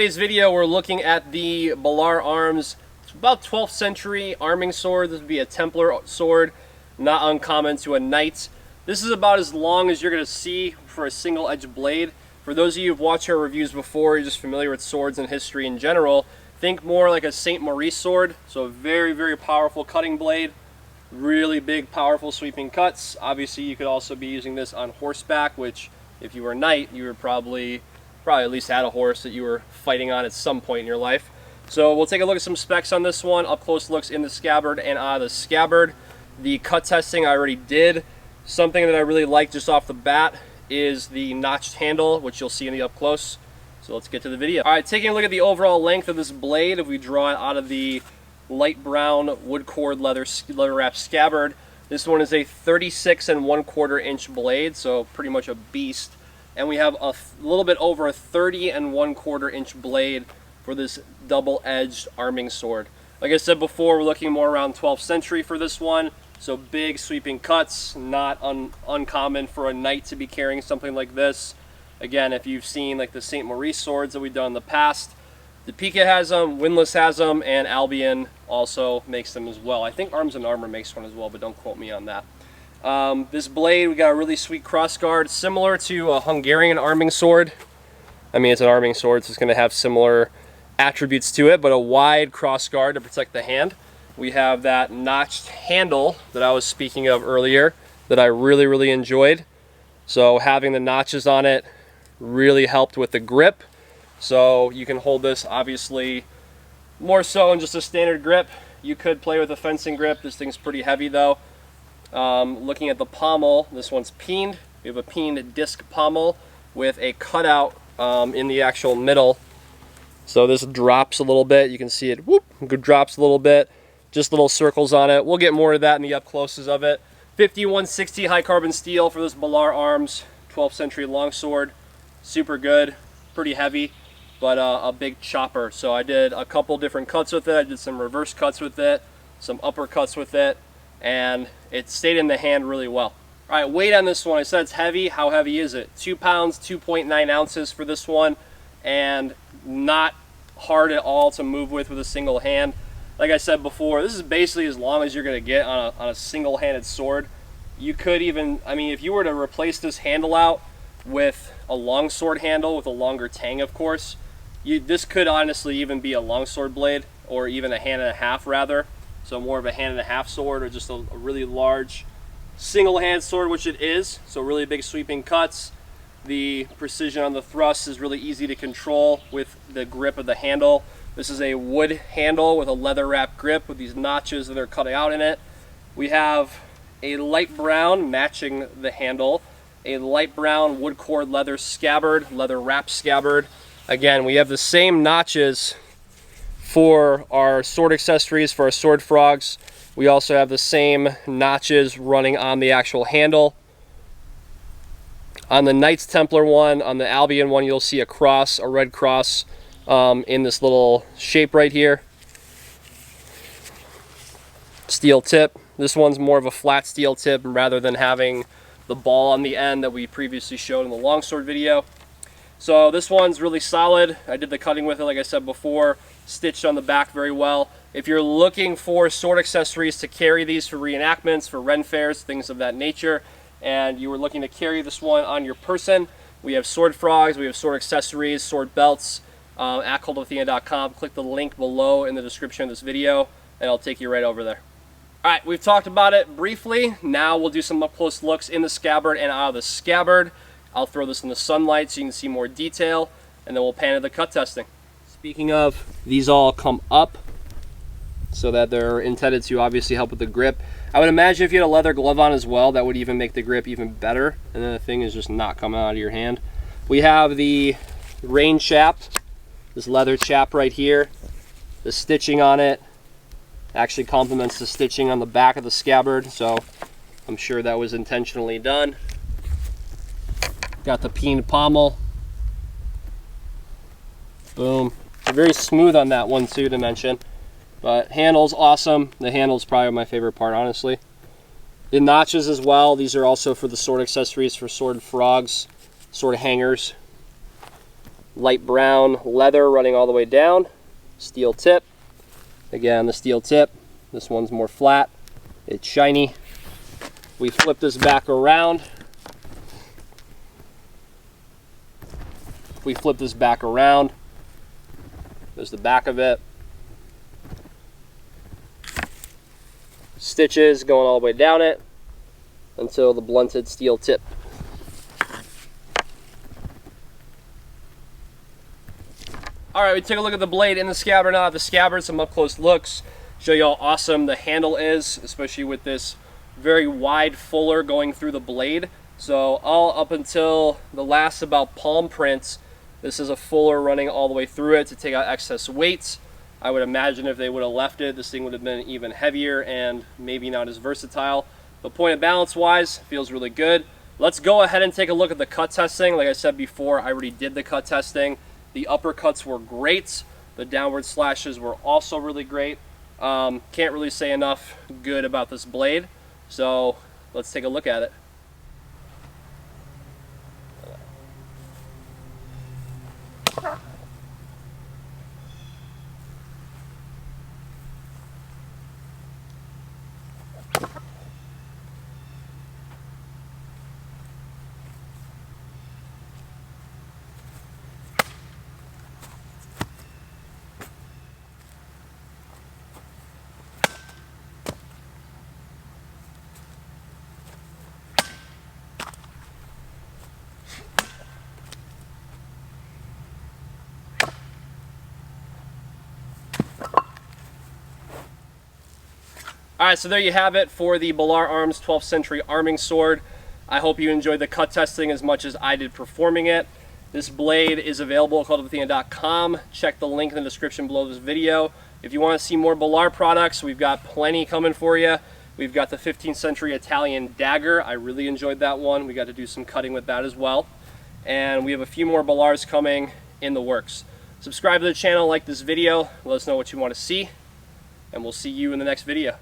Today's video, we're looking at the Balaur Arms. It's about 12th century arming sword. This would be a Templar sword, not uncommon to a knight. This is about as long as you're going to see for a single edge blade. For those of you who've watched our reviews before, you're just familiar with swords and history in general, think more like a St. Maurice sword. So a very, very powerful cutting blade, really big, powerful sweeping cuts. Obviously, you could also be using this on horseback, which if you were a knight, you were probably at least had a horse that you were fighting on at some point in your life. So we'll take a look at some specs on this one, up close looks in the scabbard and out of the scabbard. The cut testing I already did. Something that I really like just off the bat is the notched handle, which you'll see in the up close. So let's get to the video. All right, taking a look at the overall length of this blade, if we draw it out of the light brown wood cord leather wrap scabbard, this one is a 36 1/4 inch blade, so pretty much a beast. And we have a little bit over a 30 1/4 inch blade for this double-edged arming sword. Like I said before, we're looking more around 12th century for this one. So big sweeping cuts, not uncommon for a knight to be carrying something like this. Again, if you've seen like the St. Maurice swords that we've done in the past, the Pika has them, Windlass has them, and Albion also makes them as well. I think Arms and Armor makes one as well, but don't quote me on that. This blade, we got a really sweet crossguard, similar to a Hungarian arming sword. I mean, it's an arming sword, so it's going to have similar attributes to it, but a wide crossguard to protect the hand. We have that notched handle that I was speaking of earlier that I really, really enjoyed. So having the notches on it really helped with the grip. So you can hold this obviously more so in just a standard grip. You could play with a fencing grip. This thing's pretty heavy though. Looking at the pommel, this one's peened. We have a peened disc pommel with a cutout in the actual middle. So this drops a little bit. You can see it, whoop, drops a little bit. Just little circles on it. We'll get more of that in the up closes of it. 5160 high carbon steel for this Balaur Arms 12th century longsword. Super good, pretty heavy, but a big chopper. So I did a couple different cuts with it. I did some reverse cuts with it, some uppercuts with it, and it stayed in the hand really well. All right, weight on this one, I said it's heavy. How heavy is it? 2 pounds, 2.9 ounces for this one, and not hard at all to move with a single hand. Like I said before, this is basically as long as you're going to get on a single-handed sword. You could even, I mean, if you were to replace this handle out with a longsword handle with a longer tang, of course, this could honestly even be a longsword blade, or even a hand and a half rather. So more of a hand and a half sword, or just a really large single-hand sword, which it is. So really big sweeping cuts. The precision on the thrust is really easy to control with the grip of the handle. This is a wood handle with a leather wrap grip with these notches that are cut out in it. We have a light brown matching the handle, a light brown wood cord leather scabbard, leather wrap scabbard. Again, we have the same notches for our sword accessories, for our sword frogs. We also have the same notches running on the actual handle. On the Knights Templar one, on the Albion one, you'll see a cross, a red cross, in this little shape right here. Steel tip. This one's more of a flat steel tip rather than having the ball on the end that we previously showed in the longsword video. So this one's really solid. I did the cutting with it, like I said before, stitched on the back very well. If you're looking for sword accessories to carry these for reenactments, for Ren fairs, things of that nature, and you were looking to carry this one on your person, we have sword frogs, we have sword accessories, sword belts, at cultofathena.com. Click the link below in the description of this video, and I'll take you right over there. All right, we've talked about it briefly. Now we'll do some up-close looks in the scabbard and out of the scabbard. I'll throw this in the sunlight so you can see more detail, and then we'll pan to the cut testing. Speaking of, these all come up so that they're intended to obviously help with the grip. I would imagine if you had a leather glove on as well, that would even make the grip even better, and then the thing is just not coming out of your hand. We have the rain chap, this leather chap right here. The stitching on it actually complements the stitching on the back of the scabbard, so I'm sure that was intentionally done. Got the peened pommel. Boom. Very smooth on that one too, to mention. But handle's awesome. The handle's probably my favorite part, honestly. The notches as well. These are also for the sword accessories, for sword frogs, sword hangers. light brown leather running all the way down, steel tip. Again, the steel tip. This one's more flat. It's shiny. We flip this back around. We flip this back around. There's the back of it. Stitches going all the way down it until the blunted steel tip. Alright, we take a look at the blade in the scabbard. Now the scabbard, some up close looks. Show you how awesome the handle is, especially with this very wide fuller going through the blade. So all up until the last about palm prints, this is a fuller running all the way through it to take out excess weights. I would imagine if they would have left it, this thing would have been even heavier and maybe not as versatile. But point of balance wise, feels really good. Let's go ahead and take a look at the cut testing. Like I said before, I already did the cut testing. The uppercuts were great. The downward slashes were also really great. Can't really say enough good about this blade. So let's take a look at it. Alright, so there you have it for the Balaur Arms 12th Century Arming Sword. I hope you enjoyed the cut testing as much as I did performing it. This blade is available at cultofathena.com. Check the link in the description below this video. If you want to see more Balaur products, we've got plenty coming for you. We've got the 15th century Italian dagger. I really enjoyed that one. We got to do some cutting with that as well. And we have a few more Balaurs coming in the works. Subscribe to the channel, like this video, let us know what you want to see, and we'll see you in the next video.